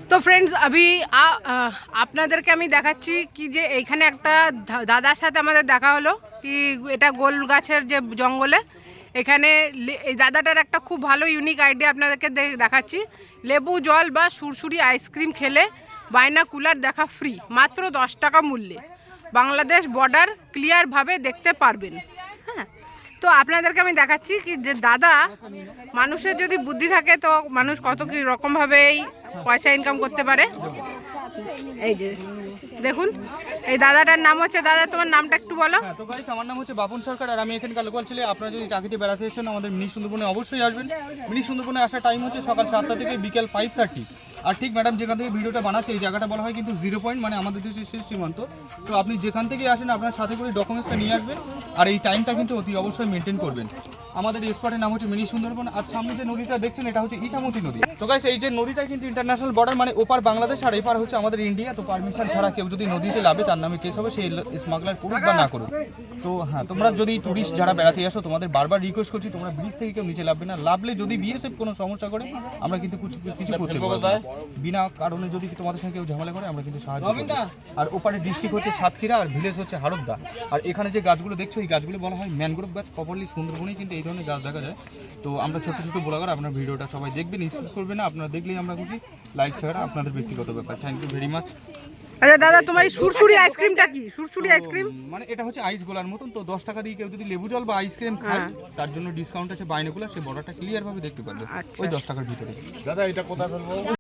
তো ফ্রেন্ডস আপনাদেরকে আমি দেখাচ্ছি কি যে এইখানে একটা দাদার সাথে আমাদের দেখা হলো কি এটা গোল গাছের যে জঙ্গলে এখানে এই দাদাটার একটা খুব ভালো ইউনিক আইডিয়া আপনাদেরকে দেখাচ্ছি। লেবু জল বা সুরসুরি আইসক্রিম খেলে বাইনাকুলার দেখা ফ্রি, মাত্র 10 টাকা মূল্যে বাংলাদেশ বর্ডার ক্লিয়ারভাবে দেখতে পারবেন। হ্যাঁ, তো আপনাদেরকে আমি দেখাচ্ছি কি যে দাদা, মানুষের যদি বুদ্ধি থাকে তো মানুষ কত কি রকমভাবেই পয়সা ইনকাম করতে পারে। এই যে দেখুন, এই দাদাটার নাম হচ্ছে, দাদা তোমার নামটা একটু বলো। তো গাইস, আমার নাম হচ্ছে বাপন সরকার আর আমি এখানকার লোকাল ছেলে। আপনারা যদি চাকরিতে বেড়াতে এসেছেন আমাদের মিনি সুন্দরবনে অবশ্যই আসবেন। মিনি সুন্দরবনে আসার টাইম হচ্ছে সকাল 7টা থেকে বিকেল 5:30। আর ঠিক ম্যাডাম যেখান থেকে ভিডিওটা বানাচ্ছে এই জায়গাটা বলা হয় কিন্তু 0 পয়েন্ট, মানে আমাদের দেশের শেষ সীমান্ত। তো আপনি যেখান থেকে আসেন আপনার সাথে করে ডকুমেন্টসটা নিয়ে আসবেন আর এই টাইমটা কিন্তু অতি অবশ্যই মেনটেন করবেন। আমাদের এই স্পটের নাম হচ্ছে মিনি সুন্দরবন। আর সামনে যে নদীটা দেখছেন এটা হচ্ছে ইছামতি নদী। তো গাইস, এই যে নদীটা কিন্তু ইন্টারন্যাশনাল বর্ডার, মানে ওপার বাংলাদেশ আর এপার হচ্ছে আমাদের ইন্ডিয়া। তো পারমিশন ছাড়া কেউ যদি নদীতে লাভে তার নামে কেস হবে, সেই স্মাগলার করুক বা না করুক। তো হ্যাঁ, তোমরা যদি টুরিস্ট যারা বেড়াতে আসো তোমাদের বারবার রিকোয়েস্ট করছি তোমরা ব্রিজ থেকে কেউ নিচে লাভবে না। লাভলে যদি বিএসএফ কোনো সমস্যা করে আমরা কিন্তু কিছু করতে পারবো না। বিনা কারণে যদি তোমাদের সঙ্গে কেউ ঝামেলা করে আমরা কিন্তু সাহায্য করব। আর ওপারে ডিস্ট্রিক্ট হচ্ছে সাতক্ষীরা আর ভিলেজ হচ্ছে হারদা। আর এখানে যে গাছগুলো দেখছো এই গাছগুলো বলা হয় ম্যানগ্রোভ গাছ। প্রপারলি সুন্দরবনে কিন্তু এই ধরনের গাছ দেখা যায়। তো আমরা ছোট ছোট ব্লগার, আপনার ভিডিওটা সবাই দেখবেন, স্কিপ করবেন না। আপনারা দেখলেই আমরা খুশি। লাইক ছাড়া আপনাদের ব্যক্তিগত ব্যাপার। Thank you very much. আচ্ছা দাদা, তোমার এই সুরসুরি আইসক্রিমটা কি? সুরসুরি আইসক্রিম মানে এটা হচ্ছে আইস গোলার মতন। তো 10 টাকা দিয়ে কেউ যদি লেবু জল বা আইসক্রিম খায় তার জন্য ডিসকাউন্ট আছে বাইনাকুলার, সেই বর্ডারটা ক্লিয়ার ভাবে দেখতে পারবে ওই 10 টাকার ভিতরে। দাদা এটা কোথায় ফেলবো?